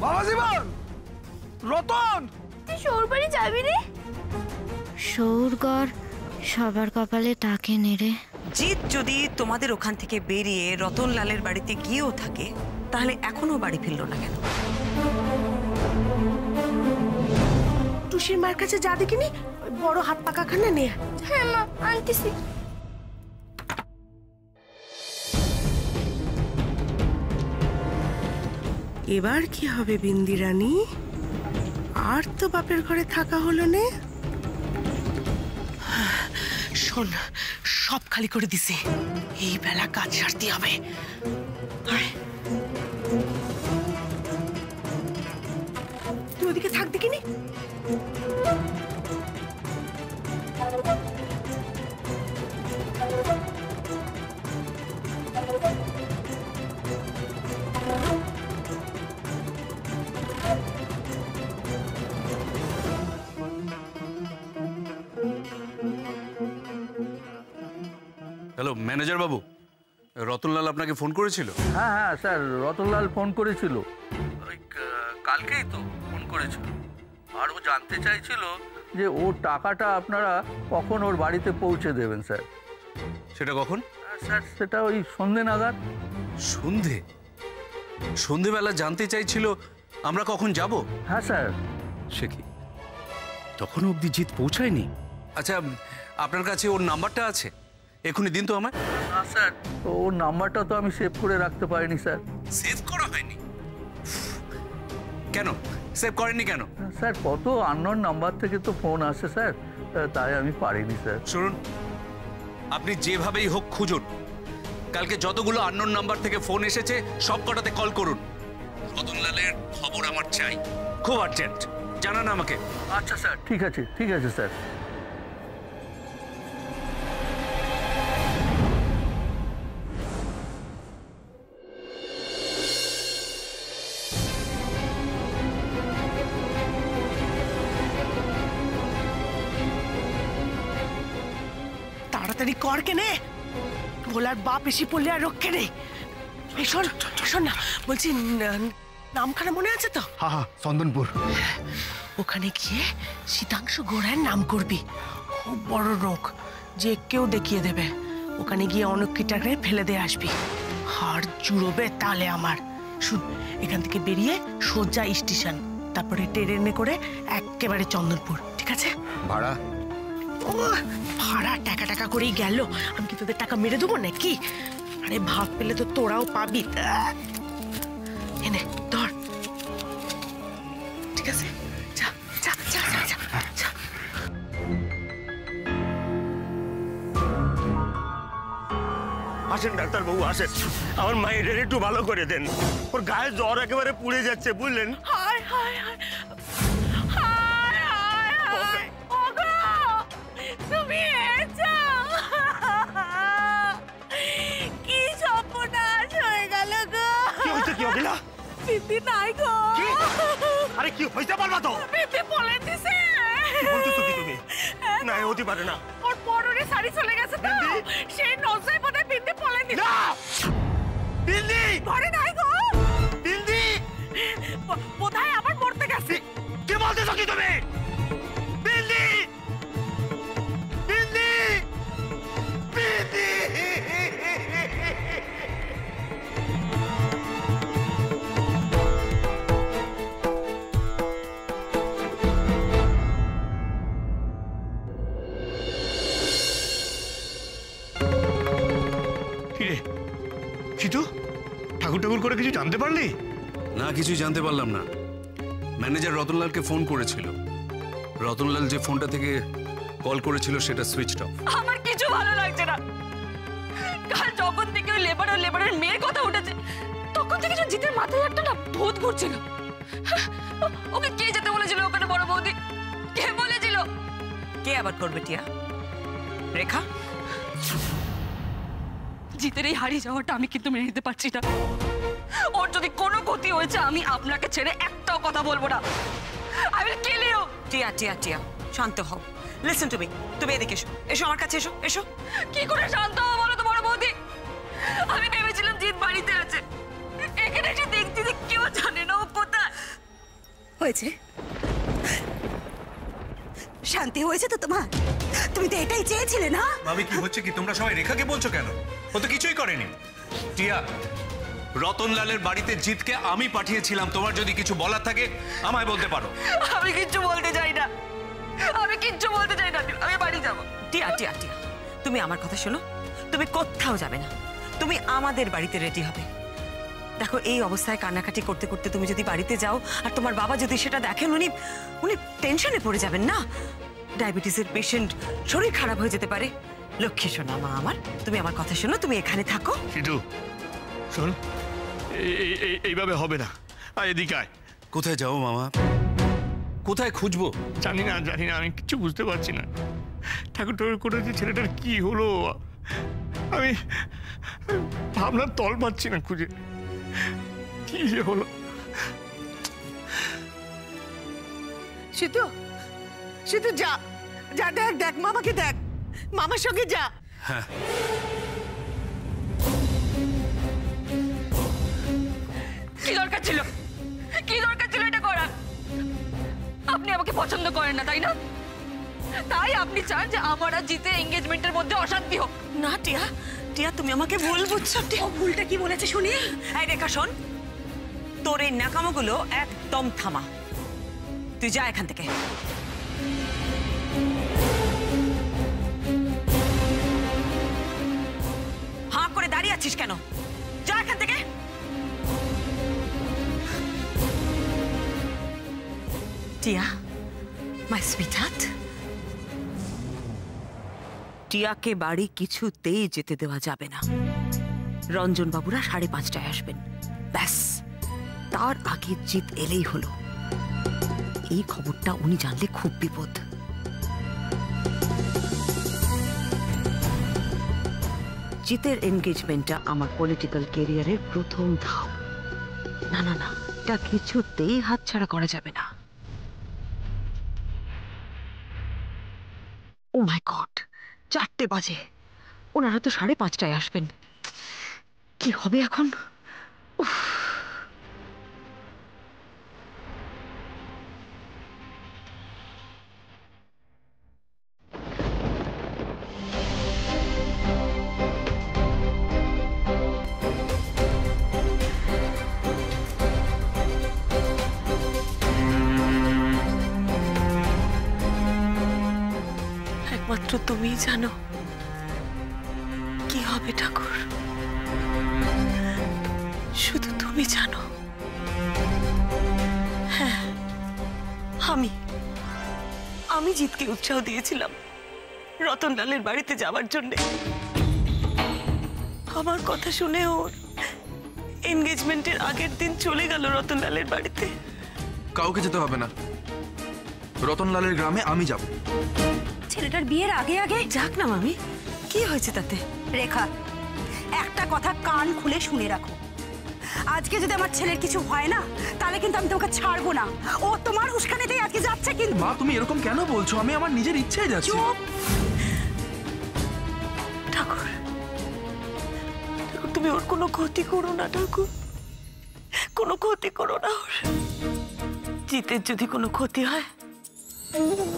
বাবা জীবন, রতন, তুই সৌর বাড়ি যাবি রে? সৌরগড় সবার কপালে তাকে নেড়ে। জিৎ যদি তোমাদের ওখান থেকে বেরিয়ে রতনলালের বাড়িতে গিয়েও থাকে, তাহলে এখনো বাড়ি ফিরলো না কেন? টুসির মার কাছে যা দেখিনি, ওই বড় হাত পাকা খানা নে। হ্যাঁ মা, আনতেছি। এবার কি হবে বিন্দি রানী? আর তো বাপের ঘরে থাকা হলো না। শোন, সব খালি করে দিছি, এই বেলা কাজ সারতে হবে। তুই ওদিকে থাক দেখিনি। হ্যালো ম্যানেজার বাবু, রতনলাল আপনাকে ফোন করেছিল? হ্যাঁ হ্যাঁ স্যার, রতনলাল ফোন করেছিল। ওই কালকেই তো ফোন করেছিল। আর ও জানতে চাইছিল যে ওর টাকাটা আপনারা কখন ওর বাড়িতে পৌঁছে দেবেন স্যার। সেটা কখন? স্যার সেটা ওই সন্ধে নাগাদ। সন্ধে? সন্ধেবেলা জানতে চাইছিল আমরা কখন যাব? হ্যাঁ স্যার। সে কি, তখন অবধি জিৎ পৌঁছায়নি? আচ্ছা, আপনার কাছে ওর নাম্বারটা আছে? এখনই দিন তো আমায়। না স্যার, ওর নাম্বারটা তো আমি সেভ করে রাখতে পারিনি স্যার। সেভ করা হয়নি? কেন সেভ করেননি কেন? স্যার কত আননোন নাম্বার থেকে তো ফোন আসে স্যার, তাই আমি পারিনি স্যার। শুনুন, আপনি যেভাবেই হোক খুঁজুন, কালকে যতগুলো আননোন নাম্বার থেকে ফোন এসেছে সব কটাতে কল করুন। রতনলালের খবর আমার চাই, খুব আর্জেন্ট, জানান আমাকে। আচ্ছা স্যার, ঠিক আছে ঠিক আছে স্যার। তাড়াতাড়ি কর কেনে, ভোলার বাপ এসে পড়লে আর রক্ষে নেই। এই শোন শোন না, বলছি নামখানা মনে আছে তো? হ্যাঁ হ্যাঁ, চন্দনপুর। ওখানে গিয়ে শীতাংশু গোড়ার নাম করবি, খুব বড় রোগ, যে কেউ দেখিয়ে দেবে। ওখানে গিয়ে অনক্ষিটাকে ফেলে দিয়ে আসবি, হাড় জুড়োবে তালে আমার। শুন, এখান থেকে বেরিয়ে সোজা স্টেশন, তারপরে ট্রেনে করে একেবারে চন্দনপুর, ঠিক আছে? ভাড়া? ও ভাড়া টাকা টাকা করেই গেল, আমি কি তোদের টাকা মেরে দেবো নাকি? আরে ভাব পেলে তো তোরাও পাবি। এনে ধর, ঠিক আছে? যা যা যা যা যা। আসেন ডাক্তারবাবু, আসেন, আমার মায়ের একটু ভালো করে দেন। ওর গায়ে জ্বর একেবারে পুড়ে যাচ্ছে, বুঝলেন? হায় হায় হায়, তুমি এসো। কি সর্বনাশ হয়ে গেল গো। কি হয়েছে? কি হলো? বিন্দি নাই গো। আরে কি হয়েছে বলবা তো? বিন্দি বলে দিছে। কি বলছো তুমি? না, হতে পারে না। ওর পরনে শাড়ি চলে গেছে তো, সেই নজরে বোধহয় বিন্দি বলে দিছে। না, বিন্দি ঘরে নাই গো। বিন্দি বোধহয় আবার মরতে গেছে। কি বলতেছো কি তুমি? বিন্দি বিন্দি বিন্দি ঠাকুর করে কিছু জানতে পারলি? না, কিছু জানতে পারলাম না। ম্যানেজার রতনলালকে ফোন করেছিল, রতনলাল যে ফোনটা থেকে কল করেছিল সেটা সুইচড অফ। আমার কিছু ভালো লাগছে না। কাল যখন থেকে ওই লেবারের মেয়ের কথা উঠেছে, তখন থেকে জিতের মাথায় একটা না ভূত ঘুরছিল। ওকে কে যেতে বলেছিল ওখানে? বড় বৌদি কে বলেছিল? কে আবার করবে? টিয়া, রেখা? জিতের এই হারিয়ে যাওয়াটা আমি কিন্তু মেনে নিতে পারছি না। ওর যদি কোনো ক্ষতি হয়েছে, আমি আপনাকে ছেড়ে একটাও কথা বলবো না। I will kill you. টিয়া টিয়া টিয়া, শান্ত হও। লিসেন টু মি, তুমি এদিকে এসো, এসো আমার কাছে, এসো এসো। কি করে শান্ত হও বলো তো বড় বৌদি? আমি ভেবেছিলাম জিত বাড়িতে আছে, এখানে এসে দেখছি যে কেউ জানে না ও কোথায়। হয়েছে? শান্তি হয়েছে তো তোমার? তুমি তো এটাই চেয়েছিলে না? ভাবি কি হচ্ছে কি? তোমরা সবাই রেখাকে বলছো কেন? ও তো কিছুই করেনি। টিয়া, রতনলালের বাড়িতে জিতকে আমি পাঠিয়েছিলাম। তোমার যদি কিছু বলার থাকে আমায় বলতে পারো। আমি কিচ্ছু বলতে চাই না, আমি কিচ্ছু বলতে চাই না, আমি বাড়ি যাব। টিয়া টিয়া টিয়া, তুমি আমার কথা শোনো, তুমি কোথাও যাবে না, তুমি আমাদের বাড়িতে রেডি হবে। দেখো এই অবস্থায় কান্নাকাটি করতে করতে তুমি যদি বাড়িতে যাও আর তোমার বাবা যদি সেটা দেখেন, উনি টেনশনে পড়ে যাবেন না। ডায়াবেটিসের পেশেন্ট, শরীর খারাপ হয়ে যেতে পারে। লক্ষ্মী শোনা মা আমার, তুমি আমার কথা শোনো, তুমি এখানে থাকো। সিধু শোন, এইভাবে হবে না, আয় এদিকে আয়। কোথায় যাও মামা? কোথায় খুঁজবো? জানি না আমি কিছু বুঝতে পারছি না। ঠাকুর করে যে ছেলেটার কি হলো আমি ভাবনার তল পাচ্ছি না খুঁজে, কি যে হলো। সিধু, সিধু যা যা, দেখ মামাকে দেখ, মামার সঙ্গে যা। হ্যাঁ, কি দরকার ছিল, কি দরকার ছিল এটা করার? আপনি আমাকে পছন্দ করেন না, তাই না? তাই আপনি চান যে আমার আর জিতের এঙ্গেজমেন্টের মধ্যে অশান্তি হোক। না টিয়া, টিয়া তুমি আমাকে ভুল বুঝছো। ও ভুলটা কি বলেছে শুনি? এই রেখা শোন, তোর এই নাকামোগুলো একদম থামা। তুই যা এখান থেকে। হাঁ করে দাঁড়িয়ে আছিস কেন? যা এখান থেকে। টিয়া, মাই সুইটহার্ট, টিয়াকে বাড়ি কিছুতেই যেতে দেওয়া যাবে না। রঞ্জন বাবুরা 5:30টায় আসবেন, ব্যাস তার আগে জিত এলেই হলো। এই খবরটা উনি জানলে খুব বিপদ। জিতের এনগেজমেন্টটা আমার পলিটিক্যাল ক্যারিয়ারের প্রথম ধাপ। না না না, এটা কিছুতেই হাতছাড়া করা যাবে না। ও মাই গড, 4টে বাজে, ওনারা তো 5:30টায় আসবেন। কি হবে এখন? উফ, একমাত্র তুমিই জানো কি হবে ঠাকুর, শুধু তুমি জানো। হ্যাঁ, আমি জিতকে উৎসাহ দিয়েছিলাম রতনলালের বাড়িতে যাওয়ার জন্য। আমার কথা শুনে ওর এনগেজমেন্টের আগের দিন চলে গেল রতনলালের বাড়িতে। কাউকে যেতে হবে না, রতনলালের গ্রামে আমি যাব। ছেলেটার বিয়ের আগে আগে যাক না মামি, কি হয়েছে তাতে? রেখা, একটা কথা কান খুলে শুনে রাখো, আজকে যদি আমার ছেলের কিছু হয় না তাহলে কিন্তু আমি তোমাকে ছাড়বো না। ও তোমার উস্কানিতেই আজকে যাচ্ছে। কিন্তু মা তুমি এরকম কেন বলছো? আমি আমার নিজের ইচ্ছায় যাচ্ছি। চুপ! ঠাকুর, তুমি ওর কোনো ক্ষতি করো না ঠাকুর, কোনো ক্ষতি করো না ওর। জিতের যদি কোনো ক্ষতি হয়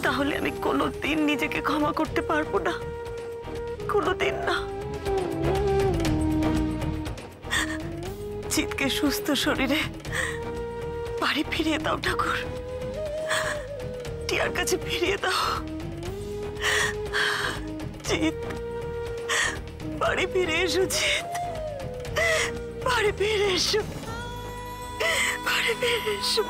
তাহলে আমি কোনোদিন নিজেকে ক্ষমা করতে পারবো না, কোনোদিন না। জিতকে সুস্থ শরীরে বাড়ি ফিরিয়ে দাও ঠাকুর, টিয়ার কাছে ফিরিয়ে দাও। জিত, বাড়ি ফিরে এসো জিত, বাড়ি ফিরে এসো, বাড়ি ফিরে এসো।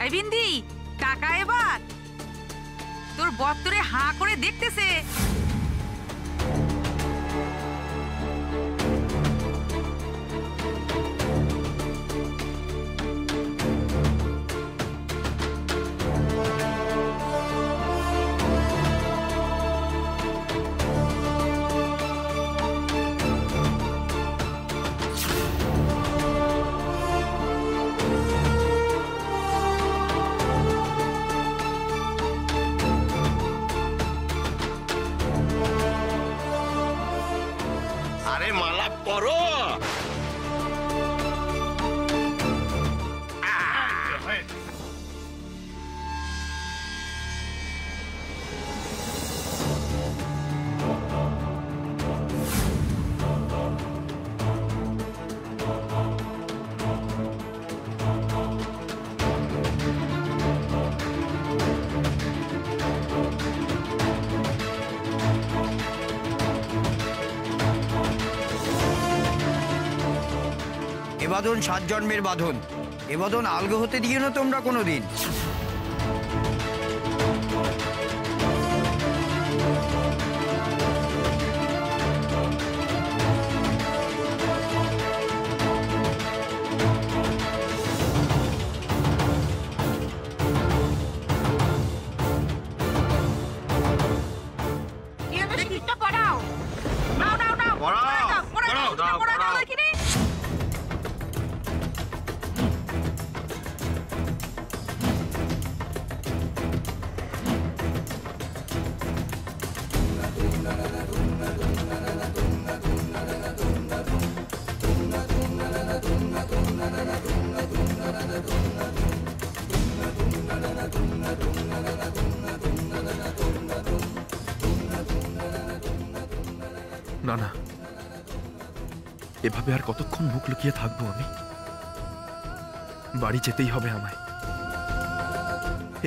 এই বিন্দি, টাকা এবার তোর বর তোরে হাঁ করে দেখতেছে। করো। এ বাঁধন 7 জন্মের বাঁধন। এ বাঁধন আলগো হতে দিও না তোমরা কোনোদিন। না না, এভাবে আর কতক্ষণ মুখ লুকিয়ে থাকবো আমি? বাড়ি যেতেই হবে আমায়।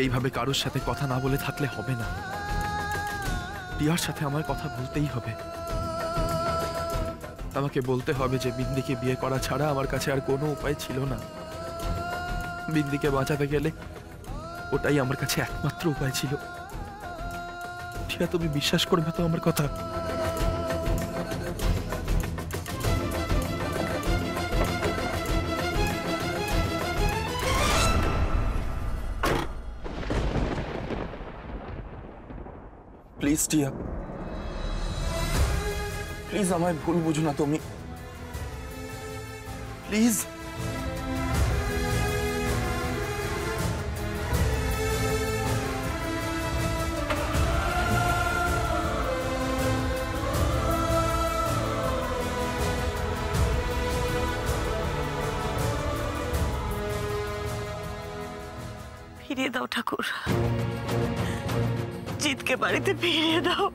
এইভাবে কারোর সাথে কথা না বলে থাকলে হবে না। টিয়ার সাথে আমার কথা বলতেই হবে। আমাকে বলতে হবে যে বিন্দিকে বিয়ে করা ছাড়া আমার কাছে আর কোনো উপায় ছিল না। বিন্দিকে বাঁচাতে গেলে ওটাই আমার কাছে একমাত্র উপায় ছিল। টিয়া, তুমি বিশ্বাস করবে তো আমার কথা? প্লিজ টিয়া, প্লিজ আমায় ভুল বুঝো না তুমি, প্লিজ। ফিরিয়ে দাও ঠাকুর, জিতকে বাড়িতে ফিরিয়ে দাও,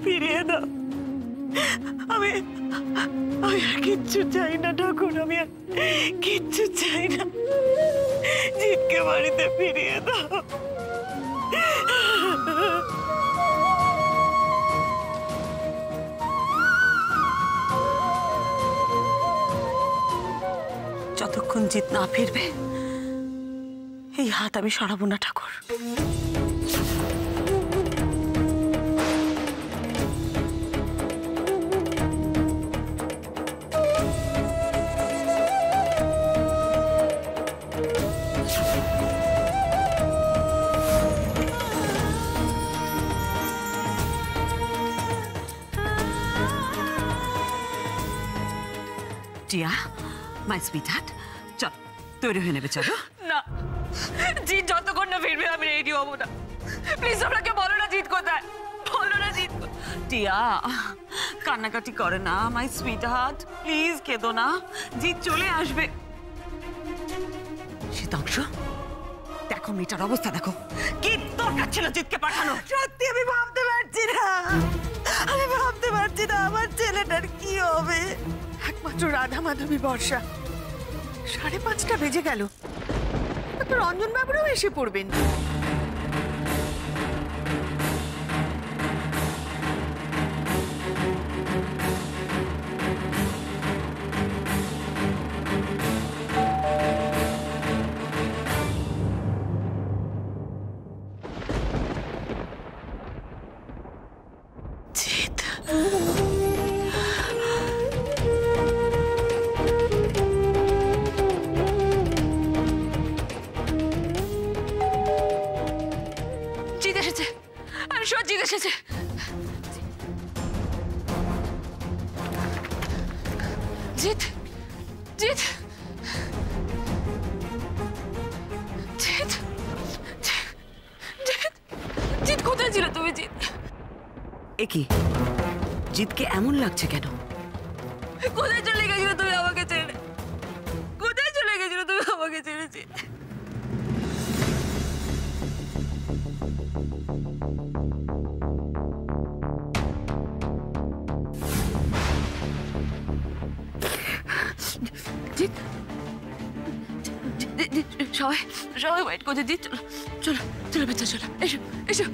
ফিরিয়ে দাও। আমি আর কিচ্ছু চাই না ঠাকুর, আমি আর কিচ্ছু চাই না। জিতকে বাড়িতে ফিরিয়ে দাও। যতক্ষণ জিত না ফিরবে এই হাত আমি সরাবো না ঠাকুর। টিয়া, মাই সুইটহার্ট, চল তৈরি হয়ে নেবে। চলো না, জিৎ যতক্ষণ না ফিরবে আমি রেডি হবো না। প্লিজ আপনাকে বলো না জিৎ কোথায়, বলো না জিৎ। টিয়া, কান্নাকাটি করে না মাই সুইটহার্ট, প্লিজ কেঁদো না, জিৎ চলে আসবে। শীতাংশু, দেখো মেয়েটার অবস্থা দেখো, কি দরকার ছিল জিৎকে পাঠানো? সত্যি আমি ভাবতে পারছি না, আমি ভাবতে পারছি না আমার ছেলেটার কি হবে। একমাত্র রাধা মাধবী বর্ষা, 5:30 বেজে গেল, তো রঞ্জন বাবুরাও এসে পড়বেন। জিৎ এসেছে। জিৎ, জিৎ, জিৎ, জিৎ, জিৎ কোথায় ছিল তুমি? জিৎ, একি জিতকে এমন লাগছে কেন? কোথায় চলে গেছিলে তুমি আমাকে ছেড়ে? কোথায় চলে গেছিলে তুমি আমাকে ছেড়ে? জিৎ, সবাই সবাই ওয়েট করছে। জিৎ চলো চলো চলো বাচ্চা চলো, এসো এসো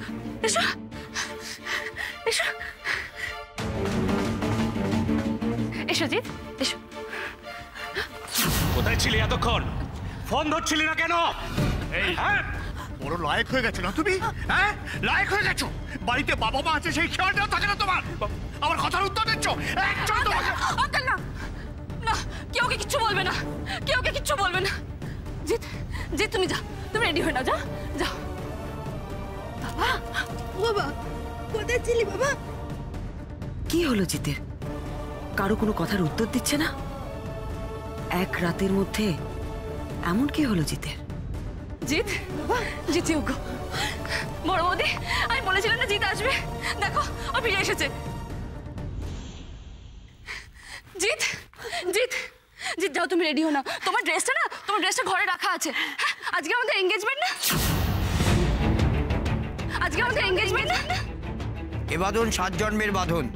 এসো এসো এসো জিৎ এসো। কোথায় ছিলি এতক্ষণ? ফোন ধরছিলি না কেন? এই হ্যাঁ, বড় লায়ক হয়ে গেছো না তুমি? হ্যাঁ, লায়ক হয়ে গেছো। বাড়িতে বাবা মা আছে, সেই খেয়ালটাও থাকে না তোমার। আমার কথার উত্তর দিচ্ছ? আঙ্কেল না না, কেউ ওকে কিচ্ছু বলবে না, কেউ ওকে কিচ্ছু বলবে না। জিৎ জিৎ তুমি যাও, তুমি রেডি হয়ে নাও, যাও যাও। বাবা বাবা কোথায় ছিলি বাবা? কি হলো জিতের? কারো কোনো কথার উত্তর দিচ্ছে না। এক রাতের মধ্যে এমন কি হলো জিতের? জিৎ জিৎ যোগ্য বড় বৌদি, আমি বলেছিলাম না জিৎ আসবে, দেখো ও ফিরে এসেছে। জিৎ জিৎ জিৎ যাও, তুমি রেডি হো না। তোমার ড্রেসটা ঘরে রাখা আছে। আজকে আমাদের এঙ্গেজমেন্ট না? আজকে আমাদের এঙ্গেজমেন্ট না? এ বাঁধন 7 জন্মের বাঁধন।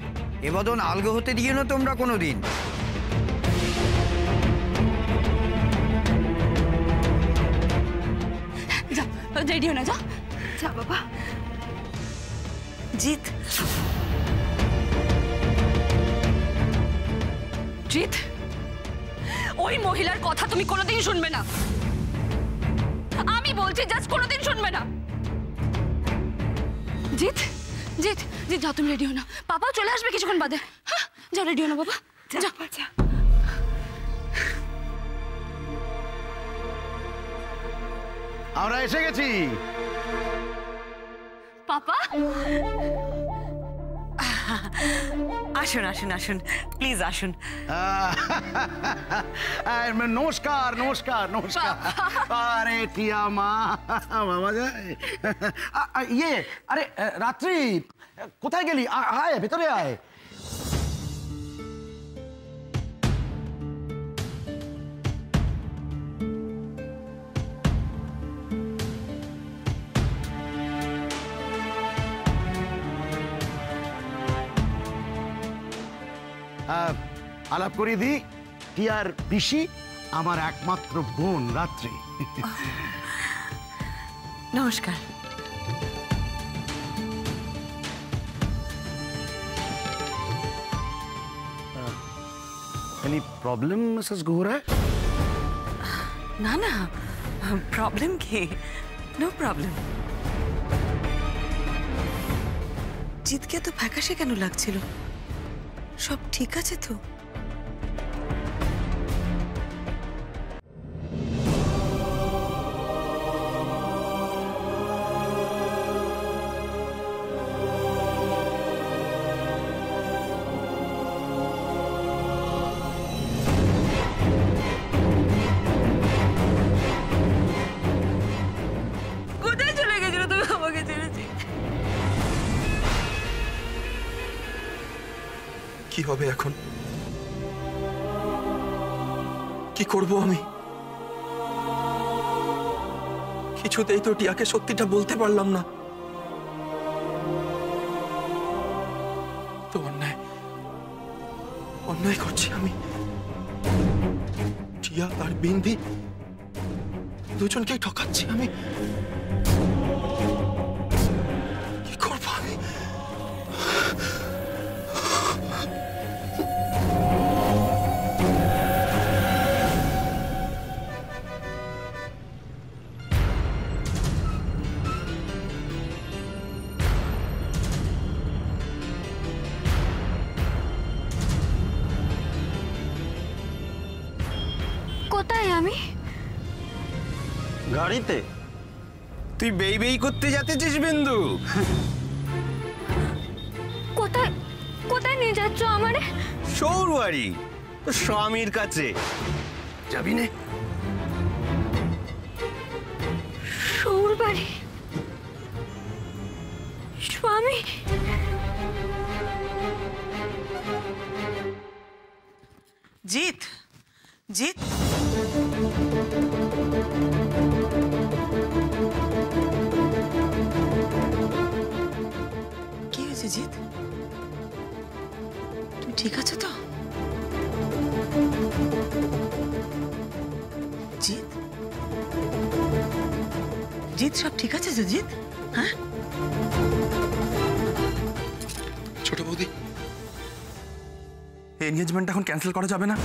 এ বাঁধন আলগো হতে দিও না তোমরা কোনোদিন। যাও রেডি হো না, যাও যা বাবা। জিৎ জিৎ, ওই মহিলার কথা তুমি কোনোদিন শুনবে না। আমি বলছি জাস্ট কোনোদিন শুনবে না। জিৎ জিৎ জিৎ যাও, তুমি রেডি হো না। পাপা চলে আসবে কিছুক্ষণ বাদে। হ্যাঁ যাও রেডি হো না বাবা, যাও যা। আমরা এসে গেছি। পাপা আসুন আসুন আসুন, প্লিজ আসুন। নমস্কার নমস্কার নমস্কার। আরে টিয়া মা, বাবা যায়। ইয়ে, আরে রাত্রি কোথায় গেলি? আয় ভেতরে আয়। আলাপ করিয়ে দি, টিয়ার পিসি, আমার একমাত্র বোন রাত্রি। নমস্কার। Any problem Mrs Gohara? না না, প্রবলেম কি? No problem. জিতকে তো ফ্যাকাশে কেন লাগছিল? সব ঠিক আছে তো? কোথায় চলে গেছিল তুমি আমাকে ছেড়েছি? কি হবে এখন? কি করব আমি? কিছুতেই তো টিয়াকে সত্যিটা বলতে পারলাম না। তো অন্যায় করছি আমি। টিয়া আর বিন্দি দুজনকেই ঠকাচ্ছি আমি। কি করব আমি? কোথায় আমি? গাড়িতে। তুই বেই বেই করতে যাচ্ছিস বিন্দু? কোথায় কোথায় নিয়ে যাচ্ছ আমারে? সৌরবাড়ি, তোর স্বামীর কাছে যাবি না? সৌরবাড়ি? স্বামী? জিৎ জিৎ কি হয়েছে জিৎ? তুমি ঠিক আছো তো? জিৎ জিৎ সব ঠিক আছে তো জিৎ? হ্যাঁ ছোট বৌদি, এনগেজমেন্ট এখন ক্যান্সেল করা যাবে না?